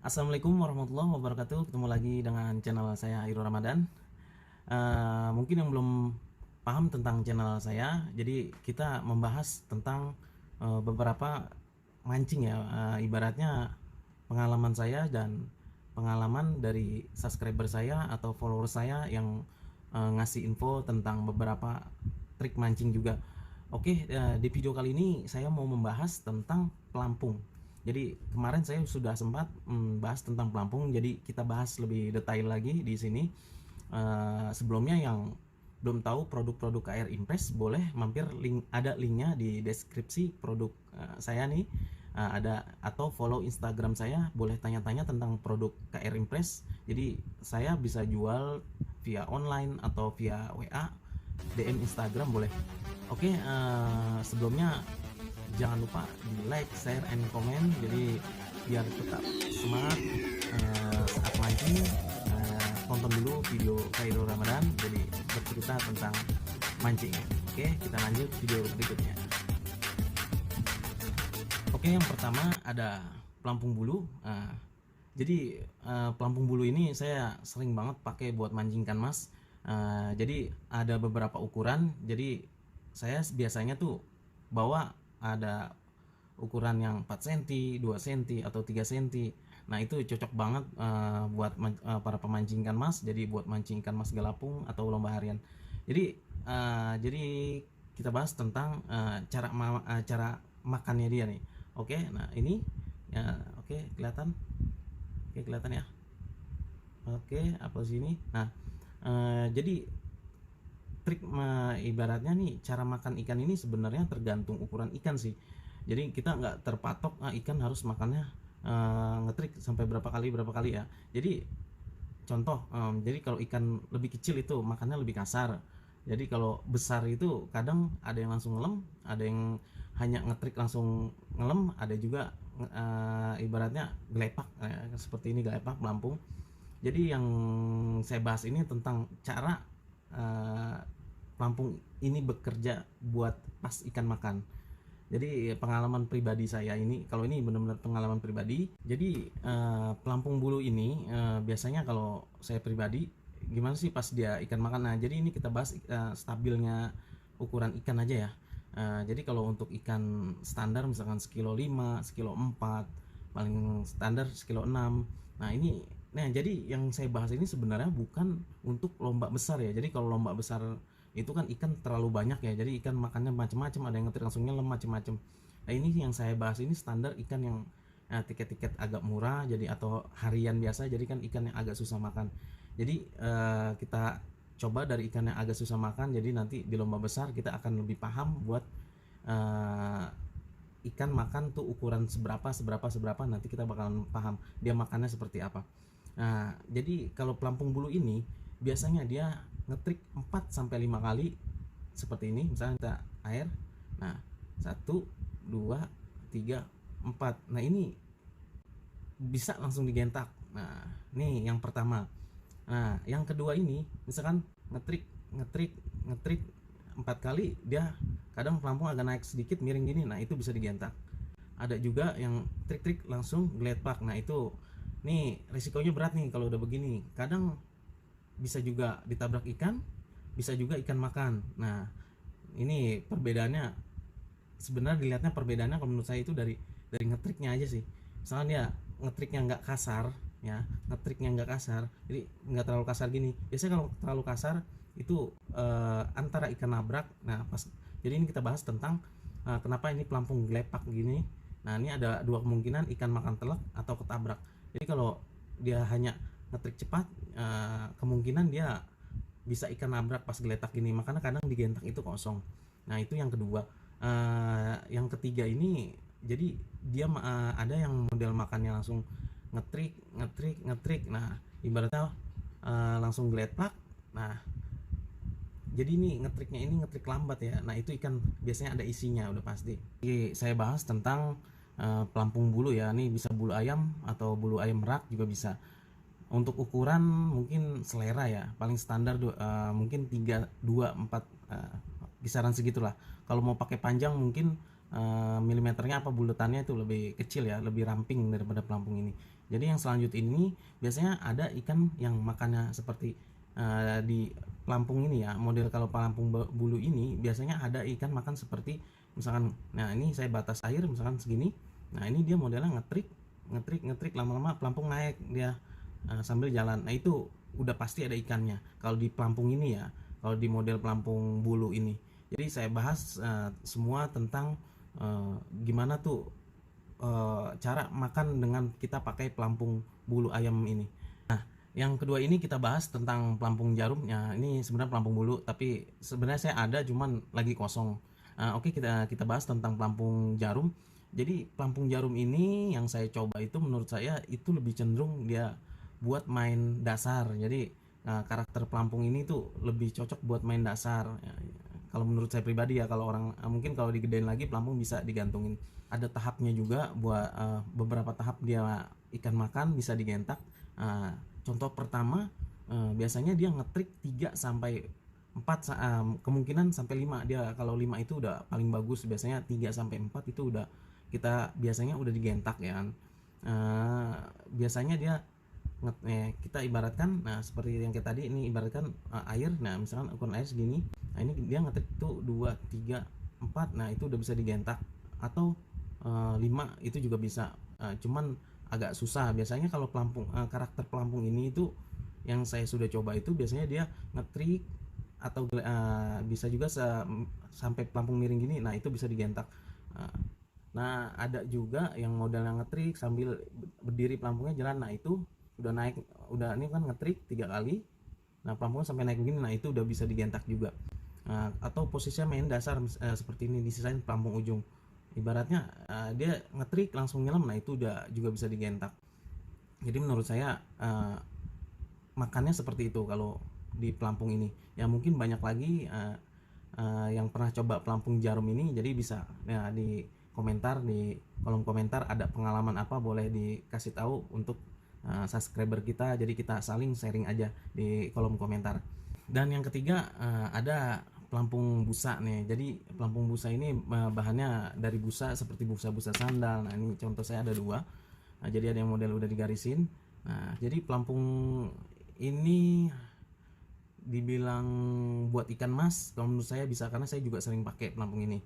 Assalamualaikum warahmatullahi wabarakatuh. Ketemu lagi dengan channel saya Irul Ramadan. Mungkin yang belum paham tentang channel saya, jadi kita membahas tentang beberapa mancing ya. Ibaratnya pengalaman saya dan pengalaman dari subscriber saya atau follower saya yang ngasih info tentang beberapa trik mancing juga. Oke, di video kali ini saya mau membahas tentang pelampung. Jadi kemarin saya sudah sempat bahas tentang pelampung, jadi kita bahas lebih detail lagi di sini. Sebelumnya yang belum tahu produk-produk KR Impress, boleh mampir ada linknya di deskripsi produk saya nih. Ada atau follow Instagram saya, boleh tanya-tanya tentang produk KR Impress. Jadi saya bisa jual via online atau via WA, DM Instagram boleh. Oke, sebelumnya jangan lupa di like, share, and comment, jadi biar tetap semangat saat mancing. Tonton dulu video Khairul Ramadan, jadi bercerita tentang mancing. Oke, kita lanjut video berikutnya. Oke, yang pertama ada pelampung bulu. Jadi pelampung bulu ini saya sering banget pakai buat mancing ikan mas. Jadi ada beberapa ukuran, jadi saya biasanya tuh bawa ada ukuran yang 4 cm, 2 cm, atau 3 cm. Nah itu cocok banget buat para pemancing ikan mas, jadi buat mancing ikan mas galapung atau lomba harian. Jadi kita bahas tentang cara makannya dia nih. Oke, nah ini ya, oke kelihatan, oke kelihatan ya. Oke, apa sini? Nah, jadi trik ibaratnya nih, cara makan ikan ini sebenarnya tergantung ukuran ikan sih. Jadi kita nggak terpatok ikan harus makannya ngetrik sampai berapa kali ya. Jadi contoh, jadi kalau ikan lebih kecil itu makannya lebih kasar. Jadi kalau besar itu kadang ada yang langsung ngelem, ada yang hanya ngetrik langsung ngelem, ada juga ibaratnya gelepak, seperti ini gelepak pelampung. Jadi yang saya bahas ini tentang cara pelampung ini bekerja buat pas ikan makan. Jadi pengalaman pribadi saya ini, kalau ini benar-benar pengalaman pribadi. Jadi pelampung bulu ini biasanya kalau saya pribadi gimana sih pas dia ikan makan. Nah jadi ini kita bahas stabilnya ukuran ikan aja ya. Jadi kalau untuk ikan standar misalkan sekilo 5, sekilo 4, paling standar sekilo 6. Nah jadi yang saya bahas ini sebenarnya bukan untuk lomba besar ya. Jadi kalau lomba besar itu kan ikan terlalu banyak ya, jadi ikan makannya macam-macam, ada yang ngetir langsung nyelam macam-macam. Nah ini yang saya bahas ini standar ikan yang tiket-tiket agak murah, jadi atau harian biasa, jadi kan ikan yang agak susah makan. Jadi kita coba dari ikan yang agak susah makan, jadi nanti di lomba besar kita akan lebih paham buat ikan makan tuh ukuran seberapa, nanti kita bakalan paham dia makannya seperti apa. Nah jadi kalau pelampung bulu ini biasanya dia ngetrik 4 sampai 5 kali seperti ini. Misalnya kita air, nah 1, 2, 3, 4. Nah ini bisa langsung digentak. Nah ini yang pertama. Nah yang kedua ini misalkan ngetrik ngetrik ngetrik 4 kali, dia kadang pelampung agak naik sedikit miring gini, nah itu bisa digentak. Ada juga yang trik-trik langsung gelepak. Nah itu nih risikonya berat nih kalau udah begini. Kadang bisa juga ditabrak ikan, bisa juga ikan makan. Nah ini perbedaannya, sebenarnya dilihatnya perbedaannya kalau menurut saya itu dari ngetriknya aja sih. Misalnya dia ngetriknya nggak kasar ya, ngetriknya nggak kasar, jadi nggak terlalu kasar gini. Biasanya kalau terlalu kasar itu antara ikan nabrak. Nah pas, jadi ini kita bahas tentang kenapa ini pelampung gelepak gini. Nah ini ada dua kemungkinan, ikan makan telak atau ketabrak. Jadi kalau dia hanya ngetrik cepat, kemungkinan dia bisa ikan nabrak pas geletak gini, makanya kadang digentak itu kosong. Nah itu yang kedua. Yang ketiga ini, jadi dia ada yang model makannya langsung ngetrik ngetrik ngetrik. Nah ibaratnya langsung geletak. Nah jadi ini ngetriknya ini ngetrik lambat ya. Nah itu ikan biasanya ada isinya udah pasti. Jadi saya bahas tentang pelampung bulu ya. Ini bisa bulu ayam atau bulu ayam merak juga bisa. Untuk ukuran mungkin selera ya, paling standar mungkin 3, 2, 4, kisaran segitulah. Kalau mau pakai panjang mungkin milimeternya apa bulatannya itu lebih kecil ya, lebih ramping daripada pelampung ini. Jadi yang selanjutnya ini biasanya ada ikan yang makannya seperti di pelampung ini ya, model kalau pelampung bulu ini biasanya ada ikan makan seperti misalkan, nah ini saya batas air misalkan segini, nah ini dia modelnya ngetrik lama-lama pelampung naik dia sambil jalan, nah itu udah pasti ada ikannya kalau di pelampung ini ya, kalau di model pelampung bulu ini. Jadi saya bahas semua tentang gimana tuh cara makan dengan kita pakai pelampung bulu ayam ini. Yang kedua ini kita bahas tentang pelampung jarum ya, ini sebenarnya pelampung bulu tapi sebenarnya saya ada cuman lagi kosong. Oke, kita bahas tentang pelampung jarum. Jadi pelampung jarum ini yang saya coba itu menurut saya itu lebih cenderung dia buat main dasar. Jadi karakter pelampung ini tuh lebih cocok buat main dasar ya, kalau menurut saya pribadi ya. Kalau orang mungkin kalau digedein lagi pelampung bisa digantungin, ada tahapnya juga buat beberapa tahap dia ikan makan bisa digentak. Contoh pertama biasanya dia ngetrik 3 sampai 4, kemungkinan sampai 5. Dia kalau 5 itu udah paling bagus, biasanya 3 sampai 4 itu udah kita biasanya udah digentak ya kan. Biasanya dia kita ibaratkan, nah seperti yang kayak tadi ini ibaratkan air, nah misalkan ukuran air segini, nah ini dia ngetrik tuh 2, 3, 4, nah itu udah bisa digentak, atau 5 itu juga bisa. Cuman agak susah biasanya kalau pelampung, karakter pelampung ini itu yang saya sudah coba itu biasanya dia ngetrik atau bisa juga sampai pelampung miring gini, nah itu bisa digentak. Nah ada juga yang modelnya ngetrik sambil berdiri pelampungnya jalan, nah itu udah naik, udah ini kan ngetrik 3 kali, nah pelampungnya sampai naik begini, nah itu udah bisa digentak juga. Atau posisinya main dasar seperti ini, disisain pelampung ujung, ibaratnya dia ngetrik langsung nyelam, nah itu udah juga bisa digentak. Jadi menurut saya makannya seperti itu kalau di pelampung ini ya. Mungkin banyak lagi yang pernah coba pelampung jarum ini, jadi bisa ya di komentar, di kolom komentar ada pengalaman apa boleh dikasih tahu untuk subscriber kita, jadi kita saling sharing aja di kolom komentar. Dan yang ketiga ada pelampung busa nih. Jadi pelampung busa ini bahannya dari busa seperti busa-busa sandal. Nah ini contoh saya ada 2. Nah, jadi ada yang model udah digarisin. Nah jadi pelampung ini dibilang buat ikan mas, kalau menurut saya bisa, karena saya juga sering pakai pelampung ini.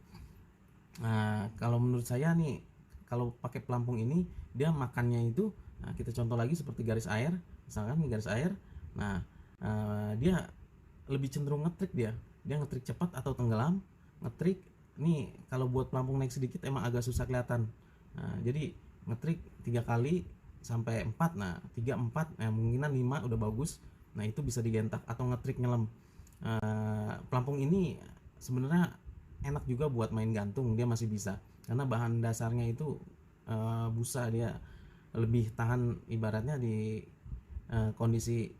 Nah kalau menurut saya nih, kalau pakai pelampung ini dia makannya itu, nah kita contoh lagi seperti garis air, misalkan ini garis air. Nah dia lebih cenderung ngetrik, dia ngetrik cepat atau tenggelam. Ngetrik nih kalau buat pelampung naik sedikit emang agak susah kelihatan. Nah jadi ngetrik 3 kali sampai 4, nah 3, 4, mungkinan 5 udah bagus, nah itu bisa digentak atau ngetrik nyelam. Pelampung ini sebenarnya enak juga buat main gantung, dia masih bisa karena bahan dasarnya itu busa, dia lebih tahan, ibaratnya di kondisi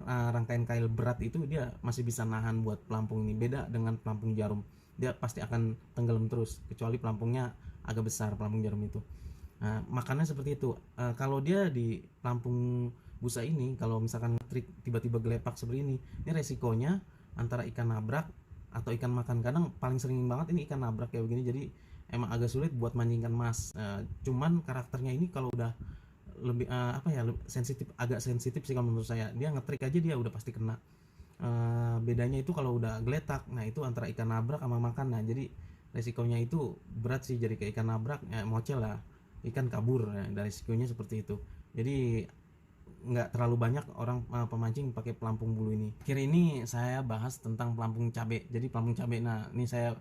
rangkaian kail berat itu dia masih bisa nahan buat pelampung ini. Beda dengan pelampung jarum, dia pasti akan tenggelam terus kecuali pelampungnya agak besar, pelampung jarum itu. Nah makannya seperti itu. Kalau dia di pelampung busa ini, kalau misalkan trik tiba-tiba gelepak seperti ini resikonya antara ikan nabrak atau ikan makan. Kadang paling sering banget ini ikan nabrak kayak begini, jadi emang agak sulit buat mancingkan mas. Cuman karakternya ini kalau udah lebih sensitif, agak sensitif sih kalau menurut saya. Dia ngetrik aja dia udah pasti kena. Bedanya itu kalau udah geletak, nah itu antara ikan nabrak sama makan. Nah jadi resikonya itu berat sih, jadi kayak ikan nabrak ya mocel lah, ikan kabur ya, dari resikonya seperti itu. Jadi nggak terlalu banyak orang pemancing pakai pelampung bulu ini. Kira ini saya bahas tentang pelampung cabe. Jadi pelampung cabe, nah ini saya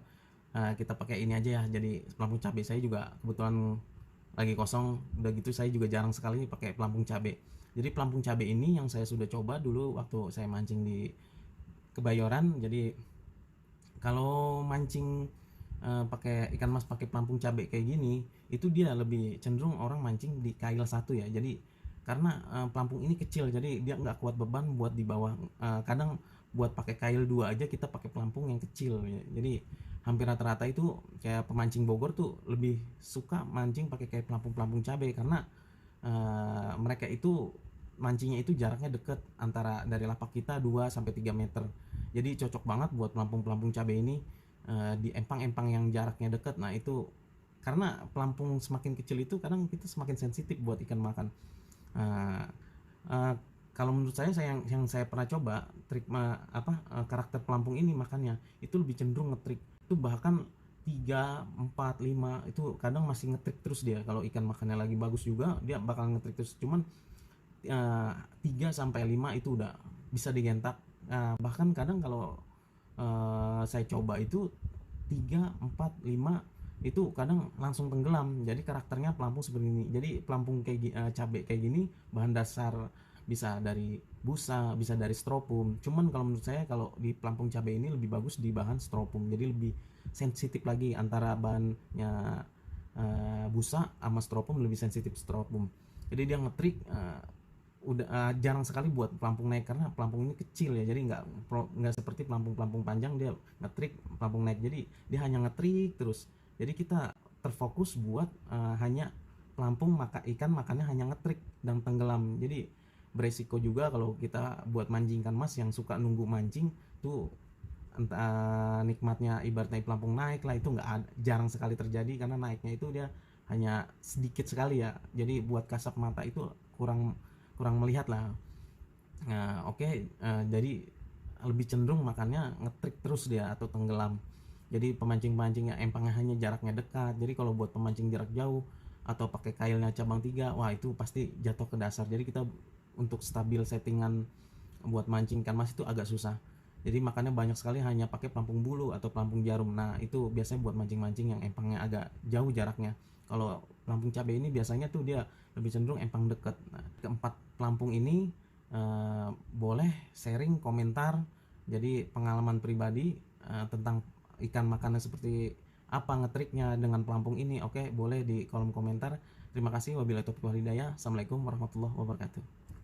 kita pakai ini aja ya. Jadi pelampung cabe saya juga kebetulan lagi kosong, udah gitu saya juga jarang sekali pakai pelampung cabe. Jadi pelampung cabe ini yang saya sudah coba dulu waktu saya mancing di Kebayoran. Jadi kalau mancing pakai ikan mas pakai pelampung cabe kayak gini, itu dia lebih cenderung orang mancing di kail 1 ya. Jadi karena pelampung ini kecil, jadi dia nggak kuat beban buat di bawah. Kadang buat pakai kail 2 aja kita pakai pelampung yang kecil ya. Jadi hampir rata-rata itu kayak pemancing Bogor tuh lebih suka mancing pakai kayak pelampung cabai, karena mereka itu mancingnya itu jaraknya deket, antara dari lapak kita 2 sampai 3 meter. Jadi cocok banget buat pelampung cabai ini. di empang-empang yang jaraknya dekat. Nah itu karena pelampung semakin kecil itu kadang kita semakin sensitif buat ikan makan. Nah, kalau menurut saya, yang saya pernah coba trik karakter pelampung ini makannya itu lebih cenderung ngetrik itu, bahkan 3 4 5 itu kadang masih ngetrik terus dia. Kalau ikan makannya lagi bagus juga dia bakal ngetrik terus, cuman 3 sampai 5 itu udah bisa digentak. Bahkan kadang kalau saya coba itu 3 4 5 itu kadang langsung tenggelam. Jadi karakternya pelampung seperti ini. Jadi pelampung cabai kayak gini bahan dasar bisa dari busa, bisa dari stropum. Cuman kalau menurut saya kalau di pelampung cabai ini lebih bagus di bahan stropum. Jadi lebih sensitif lagi antara bahannya busa sama stropum, lebih sensitif stropum. Jadi dia ngetrik udah jarang sekali buat pelampung naik karena pelampung ini kecil ya, jadi nggak seperti pelampung panjang dia ngetrik pelampung naik, jadi dia hanya ngetrik terus. Jadi kita terfokus buat hanya pelampung ikan makannya hanya ngetrik dan tenggelam. Jadi beresiko juga kalau kita buat mancing ikan mas yang suka nunggu mancing tuh, entah nikmatnya ibaratnya pelampung naik lah itu jarang sekali terjadi karena naiknya itu dia hanya sedikit sekali ya. Jadi buat kasat mata itu kurang melihat lah. Nah, oke. Jadi lebih cenderung makannya ngetrik terus dia atau tenggelam. Jadi pemancing-pemancing yang empangnya hanya jaraknya dekat. Jadi kalau buat pemancing jarak jauh atau pakai kailnya cabang 3, wah itu pasti jatuh ke dasar. Jadi kita untuk stabil settingan buat mancing ikan mas itu agak susah. Jadi makanya banyak sekali hanya pakai pelampung bulu atau pelampung jarum. Nah itu biasanya buat mancing-mancing yang empangnya agak jauh jaraknya. Kalau pelampung cabai ini biasanya tuh dia lebih cenderung empang dekat. Nah, keempat pelampung ini boleh sharing komentar, jadi pengalaman pribadi tentang ikan makannya seperti apa ngetriknya dengan pelampung ini. Oke, boleh di kolom komentar. Terima kasih. Wabillahi taufiq wal hidayah. Assalamualaikum warahmatullahi wabarakatuh.